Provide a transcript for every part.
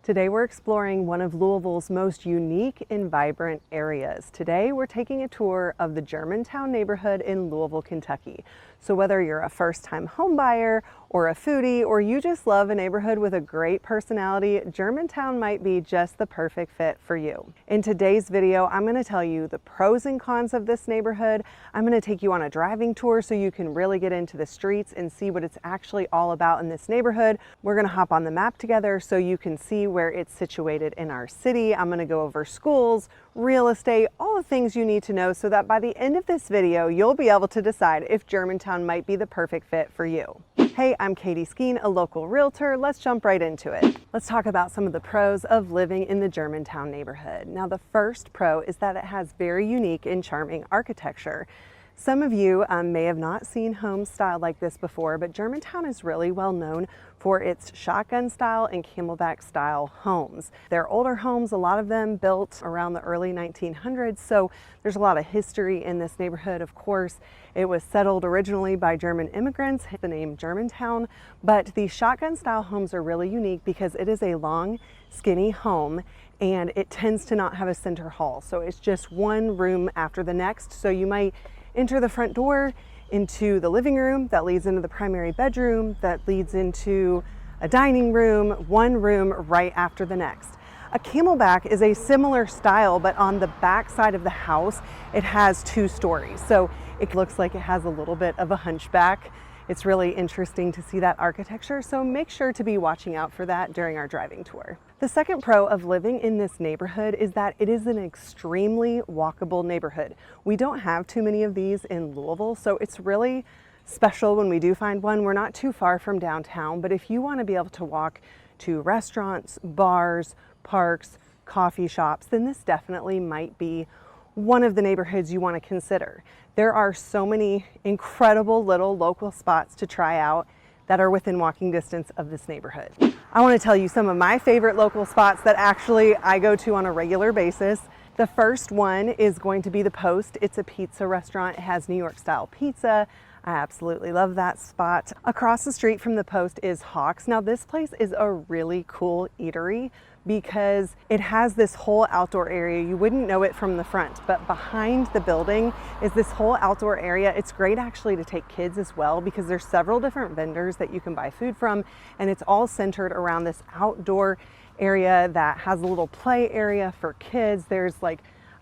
Today we're exploring one of Louisville's most unique and vibrant areas. Today we're taking a tour of the Germantown neighborhood in Louisville, Kentucky. So whether you're a first-time home buyer or a foodie, or you just love a neighborhood with a great personality, Germantown might be just the perfect fit for you. In today's video, I'm going to tell you the pros and cons of this neighborhood. I'm going to take you on a driving tour so you can really get into the streets and see what it's actually all about in this neighborhood. We're going to hop on the map together so you can see where it's situated in our city. I'm going to go over schools, real estate, all the things you need to know so that by the end of this video, you'll be able to decide if Germantown might be the perfect fit for you. Hey, I'm Katie Skeen, a local realtor. Let's jump right into it. Let's talk about some of the pros of living in the Germantown neighborhood. Now, the first pro is that it has very unique and charming architecture. Some of you may have not seen homes styled like this before, but Germantown is really well known for its shotgun style and camelback style homes. They're older homes, a lot of them built around the early 1900s, so there's a lot of history in this neighborhood. Of course, it was settled originally by German immigrants, the name Germantown, but the shotgun style homes are really unique because it is a long, skinny home and it tends to not have a center hall. So it's just one room after the next. So you might enter the front door into the living room that leads into the primary bedroom, that leads into a dining room, one room right after the next. A camelback is a similar style, but on the back side of the house, it has 2 stories. So it looks like it has a little bit of a hunchback. It's really interesting to see that architecture, so make sure to be watching out for that during our driving tour. The second pro of living in this neighborhood is that it is an extremely walkable neighborhood. We don't have too many of these in Louisville, so it's really special when we do find one. We're not too far from downtown, but if you want to be able to walk to restaurants, bars, parks, coffee shops, then this definitely might be one of the neighborhoods you want to consider. There are so many incredible little local spots to try out that are within walking distance of this neighborhood. I want to tell you some of my favorite local spots that actually I go to on a regular basis. The first one is going to be the Post. It's a pizza restaurant. It has New York style pizza. I absolutely love that spot. Across the street from the Post is Hawks. Now this place is a really cool eatery because it has this whole outdoor area. You wouldn't know it from the front, but behind the building is this whole outdoor area. It's great actually to take kids as well because there's several different vendors that you can buy food from, and it's all centered around this outdoor area that has a little play area for kids. There's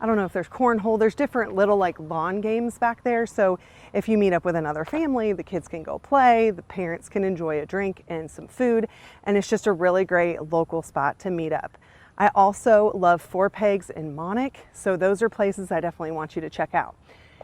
I don't know if there's cornhole, there's different little lawn games back there. So if you meet up with another family, the kids can go play, the parents can enjoy a drink and some food, and it's just a really great local spot to meet up. I also love Four Pegs and Monic, so those are places I definitely want you to check out.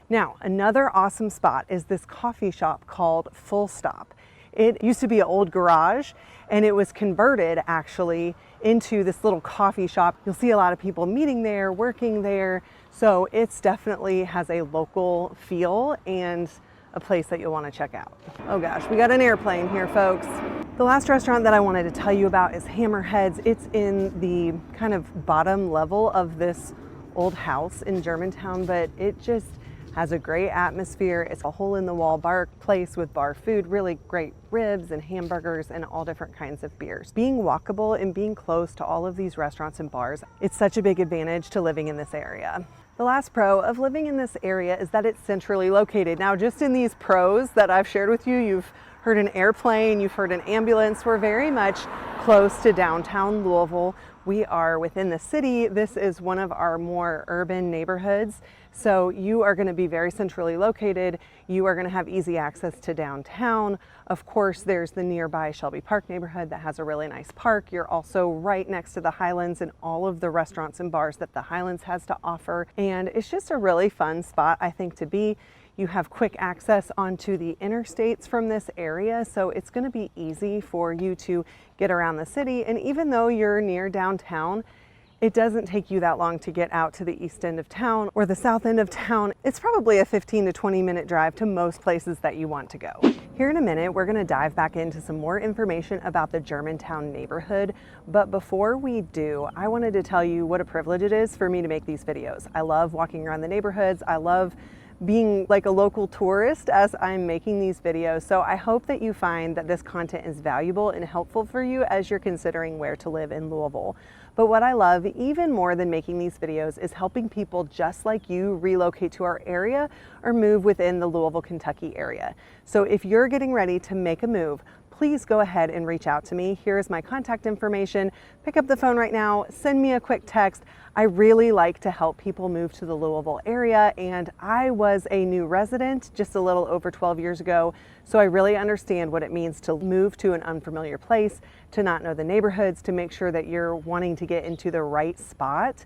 Now, another awesome spot is this coffee shop called Full Stop. It used to be an old garage and it was converted actually into this little coffee shop. You'll see a lot of people meeting there, working there. So it's definitely has a local feel and a place that you'll want to check out. Oh gosh, we got an airplane here, folks. The last restaurant that I wanted to tell you about is Hammerheads. It's in the kind of bottom level of this old house in Germantown, but it just has a great atmosphere. It's a hole-in-the-wall bar place with bar food, really great ribs and hamburgers and all different kinds of beers. Being walkable and being close to all of these restaurants and bars, it's such a big advantage to living in this area. The last pro of living in this area is that it's centrally located. Now, just in these pros that I've shared with you, you've heard an airplane, you've heard an ambulance. We're very much close to downtown Louisville. We are within the city. This is one of our more urban neighborhoods. So you are going to be very centrally located. You are going to have easy access to downtown. Of course, there's the nearby Shelby Park neighborhood that has a really nice park. You're also right next to the Highlands and all of the restaurants and bars that the Highlands has to offer. And it's just a really fun spot, I think, to be. You have quick access onto the interstates from this area, so it's going to be easy for you to get around the city. And even though you're near downtown, it doesn't take you that long to get out to the east end of town or the south end of town. It's probably a 15 to 20 minute drive to most places that you want to go. Here in a minute, we're going to dive back into some more information about the Germantown neighborhood. But before we do, I wanted to tell you what a privilege it is for me to make these videos. I love walking around the neighborhoods. I love being like a local tourist as I'm making these videos. So I hope that you find that this content is valuable and helpful for you as you're considering where to live in Louisville. But what I love even more than making these videos is helping people just like you relocate to our area or move within the Louisville, Kentucky area. So if you're getting ready to make a move, please go ahead and reach out to me. Here's my contact information. Pick up the phone right now, send me a quick text. I really like to help people move to the Louisville area, and I was a new resident just a little over 12 years ago, so I really understand what it means to move to an unfamiliar place, to not know the neighborhoods, to make sure that you're wanting to get into the right spot.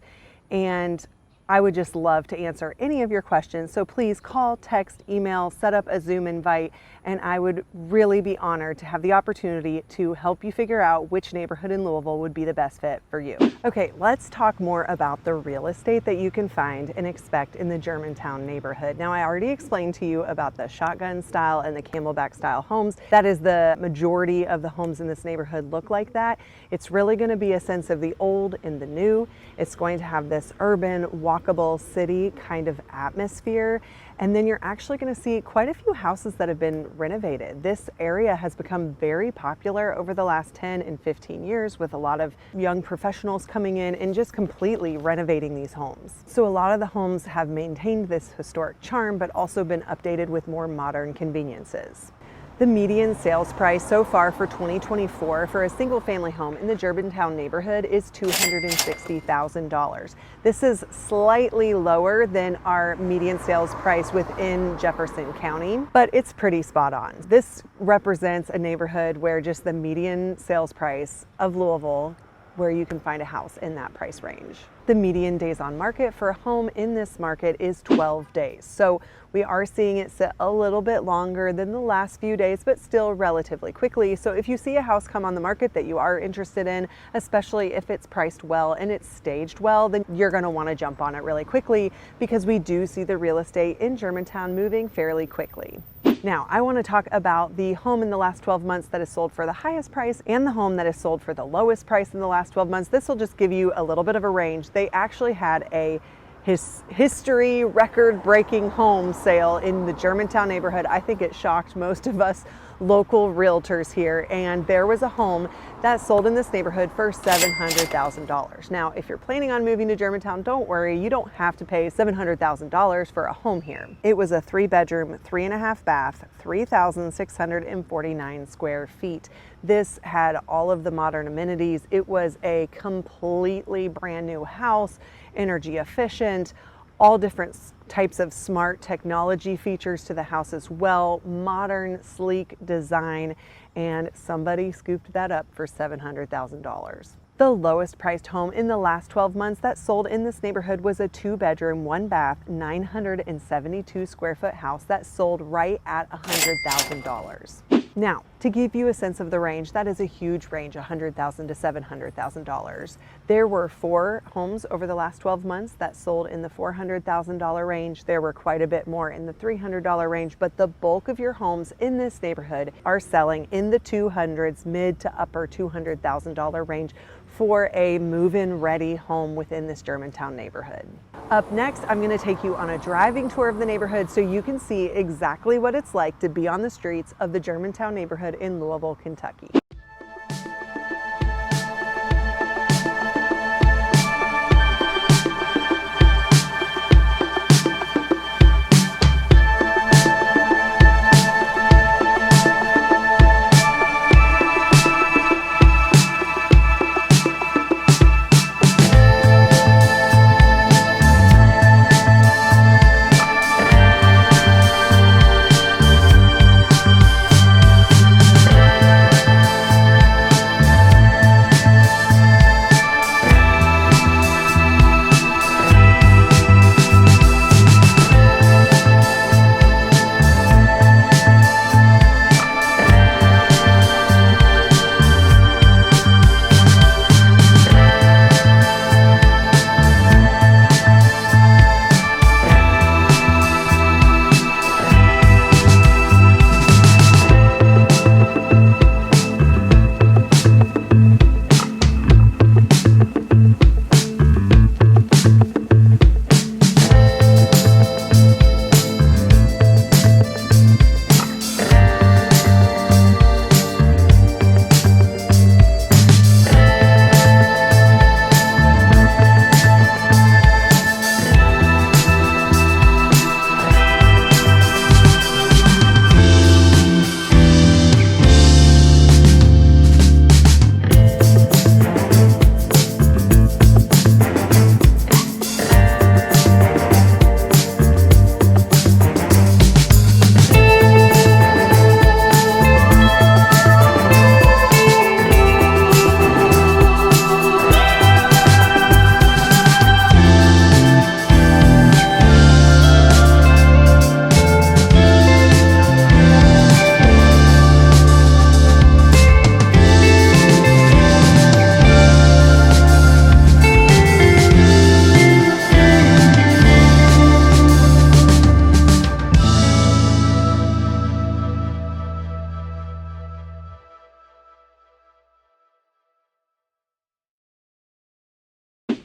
And I would just love to answer any of your questions. So please call, text, email, set up a Zoom invite, and I would really be honored to have the opportunity to help you figure out which neighborhood in Louisville would be the best fit for you. Okay, let's talk more about the real estate that you can find and expect in the Germantown neighborhood. Now, I already explained to you about the shotgun style and the camelback style homes. That is the majority of the homes in this neighborhood look like that. It's really going to be a sense of the old and the new. It's going to have this urban, walkable city kind of atmosphere. And then you're actually going to see quite a few houses that have been renovated. This area has become very popular over the last 10 and 15 years with a lot of young professionals coming in and just completely renovating these homes. So a lot of the homes have maintained this historic charm, but also been updated with more modern conveniences. The median sales price so far for 2024 for a single family home in the Germantown neighborhood is $260,000. This is slightly lower than our median sales price within Jefferson County, but it's pretty spot on. This represents a neighborhood where just the median sales price of Louisville, where you can find a house in that price range. The median days on market for a home in this market is 12 days. So we are seeing it sit a little bit longer than the last few days, but still relatively quickly. So if you see a house come on the market that you are interested in, especially if it's priced well and it's staged well, then you're gonna wanna jump on it really quickly, because we do see the real estate in Germantown moving fairly quickly. Now, I want to talk about the home in the last 12 months that is sold for the highest price and the home that is sold for the lowest price in the last 12 months. This will just give you a little bit of a range. They actually had a history record-breaking home sale in the Germantown neighborhood. I think it shocked most of us local realtors here, and there was a home that sold in this neighborhood for $700,000. Now, if you're planning on moving to Germantown, don't worry, you don't have to pay $700,000 for a home here. It was a 3-bedroom, 3.5 bath, 3,649 square feet. This had all of the modern amenities. It was a completely brand new house, energy efficient, all different types of smart technology features to the house as well, modern, sleek design, and somebody scooped that up for $700,000. The lowest priced home in the last 12 months that sold in this neighborhood was a 2-bedroom, 1-bath, 972 square foot house that sold right at $100,000. Now, to give you a sense of the range, that is a huge range, $100,000 to $700,000. There were 4 homes over the last 12 months that sold in the $400,000 range. There were quite a bit more in the $300 range, but the bulk of your homes in this neighborhood are selling in the 200s, mid to upper $200,000 range for a move-in ready home within this Germantown neighborhood. Up next, I'm going to take you on a driving tour of the neighborhood so you can see exactly what it's like to be on the streets of the Germantown neighborhood in Louisville, Kentucky.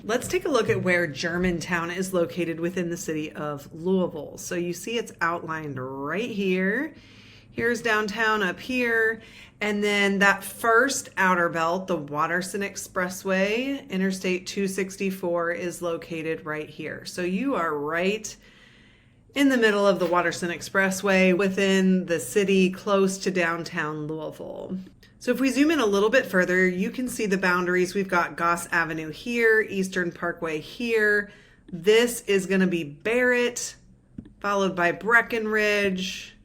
Let's take a look at where Germantown is located within the city of Louisville. So you see it's outlined right here. Here's downtown up here. And then that first outer belt, the Watterson Expressway, Interstate 264, is located right here. So you are right in the middle of the Watterson Expressway within the city close to downtown Louisville. So if we zoom in a little bit further, you can see the boundaries. We've got Goss Avenue here, Eastern Parkway here. This is going to be Barrett, followed by Breckenridge,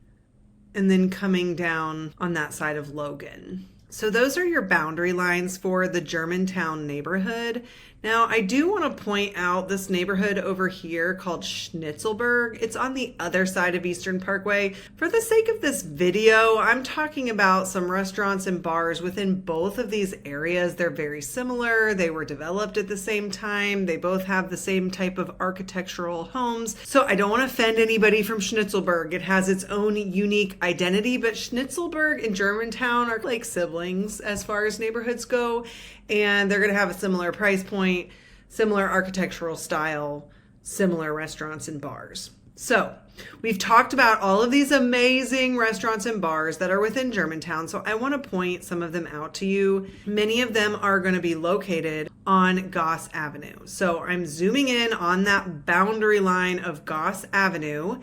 and then coming down on that side of Logan. So those are your boundary lines for the Germantown neighborhood. Now, I do want to point out this neighborhood over here called Schnitzelberg. It's on the other side of Eastern Parkway. For the sake of this video, I'm talking about some restaurants and bars within both of these areas. They're very similar. They were developed at the same time. They both have the same type of architectural homes. So I don't want to offend anybody from Schnitzelberg. It has its own unique identity, but Schnitzelberg and Germantown are like siblings as far as neighborhoods go. And they're going to have a similar price point, similar architectural style, similar restaurants and bars. So we've talked about all of these amazing restaurants and bars that are within Germantown. So I want to point some of them out to you. Many of them are going to be located on Goss Avenue. So I'm zooming in on that boundary line of Goss Avenue.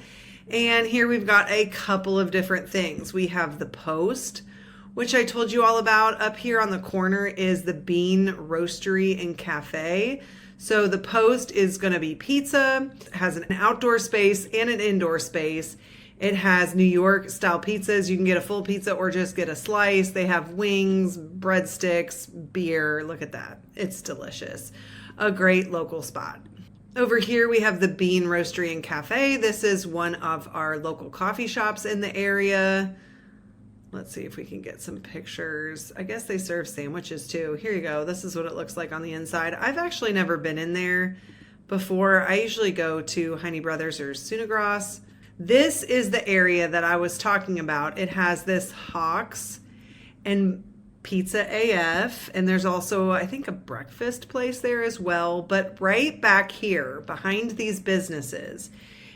And here we've got a couple of different things. We have the Post, which I told you all about. Up here on the corner is the Bean Roastery and Cafe. So the Post is going to be pizza. It has an outdoor space and an indoor space. It has New York style pizzas. You can get a full pizza or just get a slice. They have wings, breadsticks, beer. Look at that. It's delicious. A great local spot. Over here we have the Bean Roastery and Cafe. This is one of our local coffee shops in the area. Let's see if we can get some pictures. I guess they serve sandwiches too. Here you go. This is what it looks like on the inside. I've actually never been in there before. I usually go to Heine Brothers or Sunagras. This is the area that I was talking about. It has this Hawks and Pizza AF, and there's also, I think, a breakfast place there as well. But right back here, behind these businesses,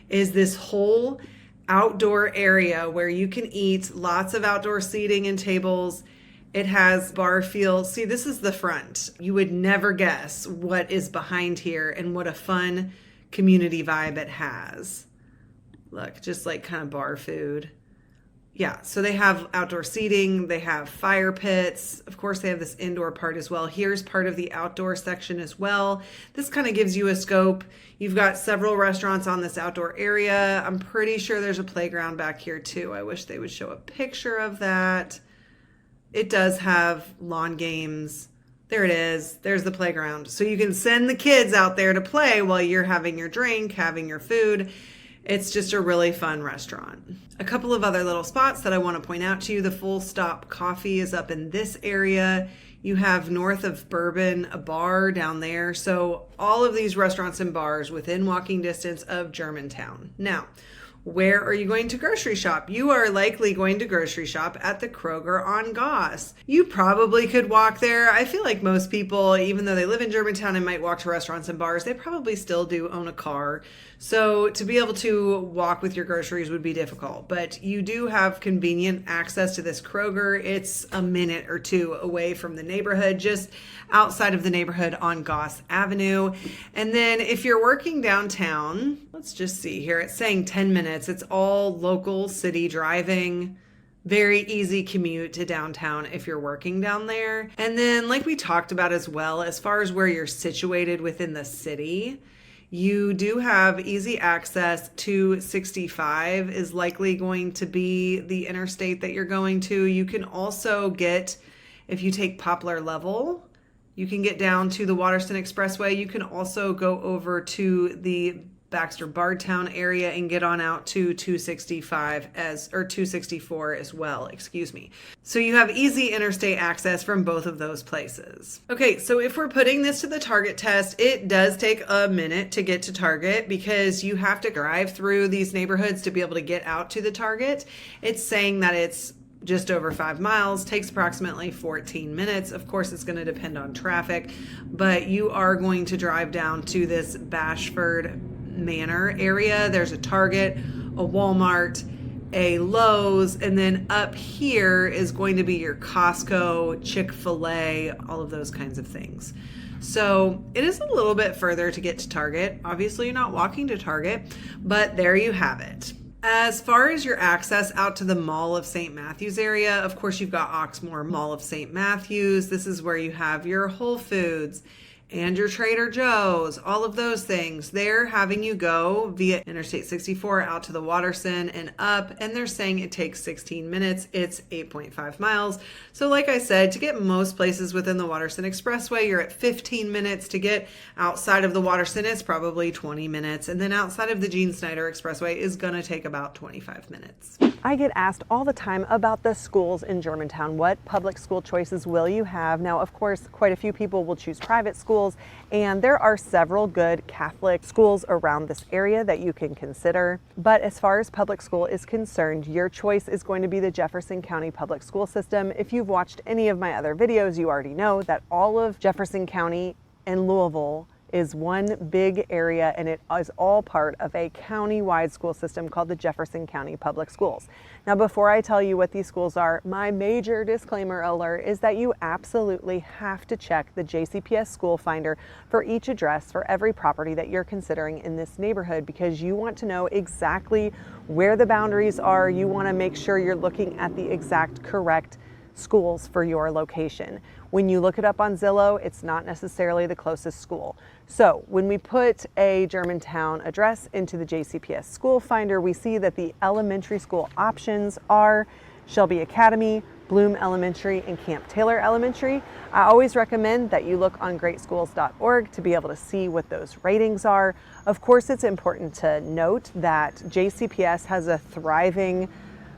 is this whole outdoor area where you can eat, lots of outdoor seating and tables. It has bar feel. See, this is the front. You would never guess what is behind here and what a fun community vibe it has. Look, just like kind of bar food. Yeah, so they have outdoor seating, they have fire pits. Of course, they have this indoor part as well. Here's part of the outdoor section as well. This kind of gives you a scope. You've got several restaurants on this outdoor area. I'm pretty sure there's a playground back here too. I wish they would show a picture of that. It does have lawn games. There it is. There's the playground. So you can send the kids out there to play while you're having your drink, having your food. It's just a really fun restaurant. A couple of other little spots that I want to point out to you. The Full Stop Coffee is up in this area. You have north of Bourbon, a bar down there. So all of these restaurants and bars within walking distance of Germantown. Now, where are you going to grocery shop? You are likely going to grocery shop at the Kroger on Goss. You probably could walk there. I feel like most people, even though they live in Germantown and might walk to restaurants and bars, they probably still do own a car. So to be able to walk with your groceries would be difficult, but you do have convenient access to this Kroger. It's a minute or two away from the neighborhood, just outside of the neighborhood on Goss Avenue. And then if you're working downtown, let's just see here, it's saying 10 minutes. It's all local city driving. Very easy commute to downtown if you're working down there. And then like we talked about as well, as far as where you're situated within the city, you do have easy access to 65 is likely going to be the interstate that you're going to. You can also get, if you take Poplar Level, you can get down to the Watterson Expressway. You can also go over to the Baxter Bardstown area and get on out to 264 as well, excuse me. So you have easy interstate access from both of those places. Okay, so if we're putting this to the Target test, it does take a minute to get to Target because you have to drive through these neighborhoods to be able to get out to the Target. It's saying that it's just over 5 miles, takes approximately 14 minutes. Of course, it's going to depend on traffic, but you are going to drive down to this Bashford Manor area. There's a Target, a Walmart, a Lowe's, and then up here is going to be your Costco, Chick-fil-A, all of those kinds of things. So it is a little bit further to get to Target. Obviously, you're not walking to Target, but there you have it. As far as your access out to the Mall of St. Matthews area, of course, you've got Oxmoor Mall of St. Matthews. This is where you have your Whole Foods and your Trader Joe's, all of those things. They're having you go via Interstate 64 out to the Watterson and up, and they're saying it takes 16 minutes. It's 8.5 miles. So like I said, to get most places within the Watterson Expressway, you're at 15 minutes. To get outside of the Watterson, it's probably 20 minutes. And then outside of the Gene Snyder Expressway is gonna take about 25 minutes. I get asked all the time about the schools in Germantown. What public school choices will you have? Now, of course, quite a few people will choose private schools, and there are several good Catholic schools around this area that you can consider. But as far as public school is concerned, your choice is going to be the Jefferson County Public School System. If you've watched any of my other videos, you already know that all of Jefferson County and Louisville is one big area, and it is all part of a county-wide school system called the Jefferson County Public Schools. Now, before I tell you what these schools are, my major disclaimer alert is that you absolutely have to check the JCPS School Finder for each address for every property that you're considering in this neighborhood, because you want to know exactly where the boundaries are. You want to make sure you're looking at the exact correct schools for your location. When you look it up on Zillow, it's not necessarily the closest school. So when we put a Germantown address into the JCPS School Finder, we see that the elementary school options are Shelby Academy, Bloom Elementary, and Camp Taylor Elementary. I always recommend that you look on greatschools.org to be able to see what those ratings are. Of course, it's important to note that JCPS has a thriving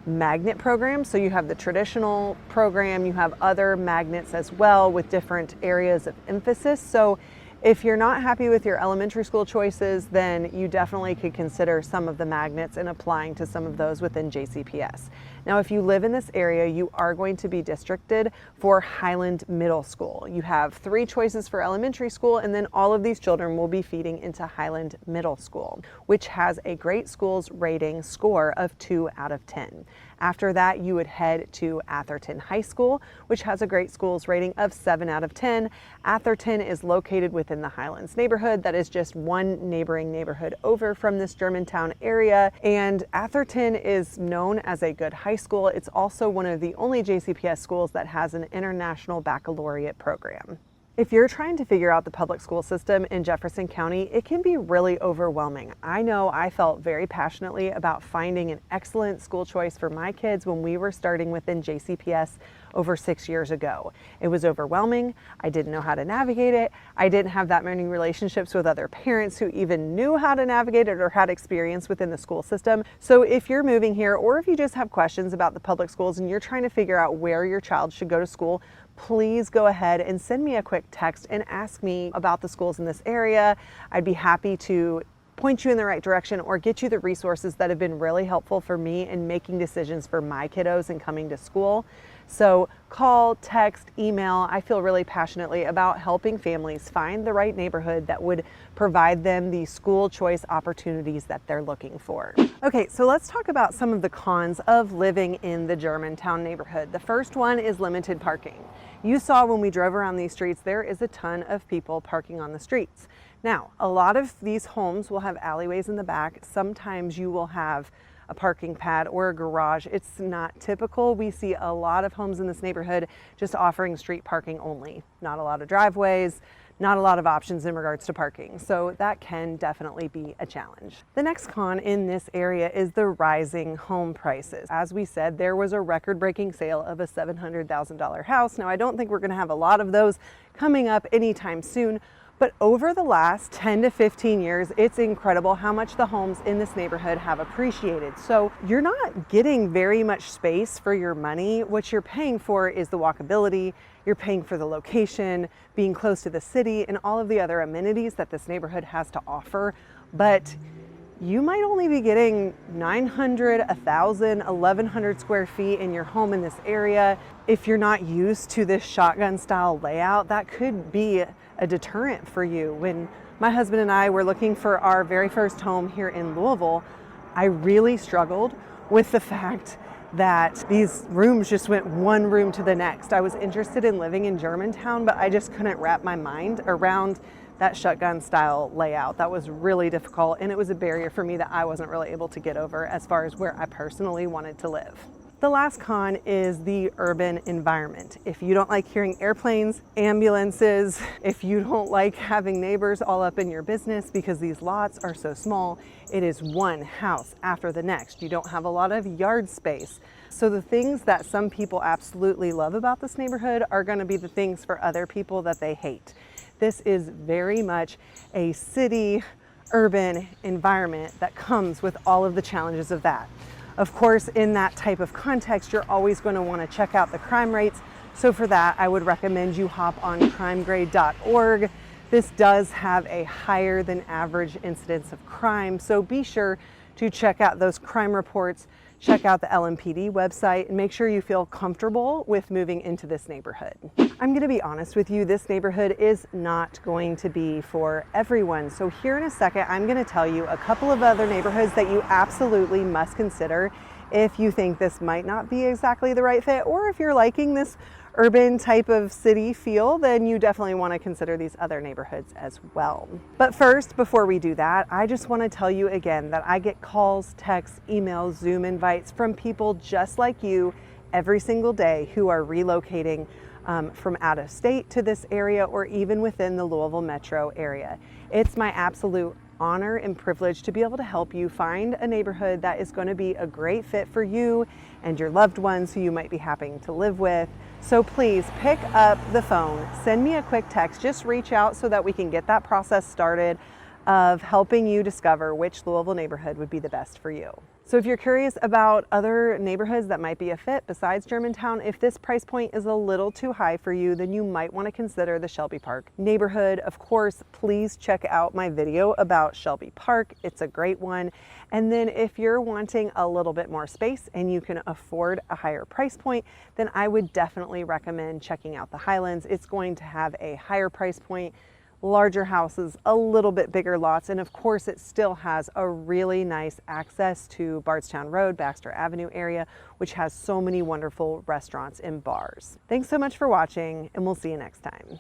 magnet program. So you have the traditional program, you have other magnets as well with different areas of emphasis. So if you're not happy with your elementary school choices, then you definitely could consider some of the magnets and applying to some of those within JCPS. Now, if you live in this area, you are going to be districted for Highland Middle School. You have 3 choices for elementary school, and then all of these children will be feeding into Highland Middle School, which has a Great Schools rating score of 2 out of 10. After that, you would head to Atherton High School, which has a Great Schools rating of 7 out of 10. Atherton is located within the Highlands neighborhood. That is just one neighboring neighborhood over from this Germantown area. And Atherton is known as a good high school. It's also one of the only JCPS schools that has an international baccalaureate program. If you're trying to figure out the public school system in Jefferson County, it can be really overwhelming. I know I felt very passionately about finding an excellent school choice for my kids when we were starting within JCPS over 6 years ago. It was overwhelming. I didn't know how to navigate it. I didn't have that many relationships with other parents who even knew how to navigate it or had experience within the school system. So if you're moving here, or if you just have questions about the public schools and you're trying to figure out where your child should go to school, please go ahead and send me a quick text and ask me about the schools in this area. I'd be happy to point you in the right direction or get you the resources that have been really helpful for me in making decisions for my kiddos and coming to school. So call, text, email. I feel really passionately about helping families find the right neighborhood that would provide them the school choice opportunities that they're looking for. Okay, so let's talk about some of the cons of living in the Germantown neighborhood. The first one is limited parking. You saw when we drove around these streets, there is a ton of people parking on the streets. Now, a lot of these homes will have alleyways in the back. Sometimes you will have a parking pad or a garage. It's not typical. We see a lot of homes in this neighborhood just offering street parking only. Not a lot of driveways, not a lot of options in regards to parking. So that can definitely be a challenge. The next con in this area is the rising home prices. As we said, there was a record-breaking sale of a $700,000 house. Now, I don't think we're gonna have a lot of those coming up anytime soon, but over the last 10 to 15 years, it's incredible how much the homes in this neighborhood have appreciated. So you're not getting very much space for your money. What you're paying for is the walkability, you're paying for the location, being close to the city, and all of the other amenities that this neighborhood has to offer. But you might only be getting 900, 1,000, 1,100 square feet in your home in this area. If you're not used to this shotgun style layout, that could be a deterrent for you. When my husband and I were looking for our very first home here in Louisville, I really struggled with the fact that these rooms just went one room to the next. I was interested in living in Germantown, but I just couldn't wrap my mind around that shotgun style layout. That was really difficult, and it was a barrier for me that I wasn't really able to get over as far as where I personally wanted to live. The last con is the urban environment. If you don't like hearing airplanes, ambulances, if you don't like having neighbors all up in your business because these lots are so small, it is one house after the next. You don't have a lot of yard space. So the things that some people absolutely love about this neighborhood are going to be the things for other people that they hate. This is very much a city, urban environment that comes with all of the challenges of that. Of course, in that type of context, you're always going to want to check out the crime rates. So for that, I would recommend you hop on crimegrade.org. This does have a higher than average incidence of crime, so be sure to check out those crime reports, check out the LMPD website, and make sure you feel comfortable with moving into this neighborhood. I'm going to be honest with you, this neighborhood is not going to be for everyone. So here in a second, I'm going to tell you a couple of other neighborhoods that you absolutely must consider if you think this might not be exactly the right fit, or if you're liking this urban type of city feel, then you definitely want to consider these other neighborhoods as well. But first, before we do that, I just want to tell you again that I get calls, texts, emails, Zoom invites from people just like you every single day who are relocating from out of state to this area, or even within the Louisville metro area. It's my absolute honor and privilege to be able to help you find a neighborhood that is going to be a great fit for you and your loved ones who you might be having to live with. So please pick up the phone, send me a quick text, just reach out so that we can get that process started of helping you discover which Louisville neighborhood would be the best for you. So if you're curious about other neighborhoods that might be a fit besides Germantown, if this price point is a little too high for you, then you might want to consider the Shelby Park neighborhood. Of course, please check out my video about Shelby Park. It's a great one. And then if you're wanting a little bit more space and you can afford a higher price point, then I would definitely recommend checking out the Highlands. It's going to have a higher price point, larger houses, a little bit bigger lots, and of course it still has a really nice access to Bardstown Road, Baxter Avenue area, which has so many wonderful restaurants and bars. Thanks so much for watching, and we'll see you next time.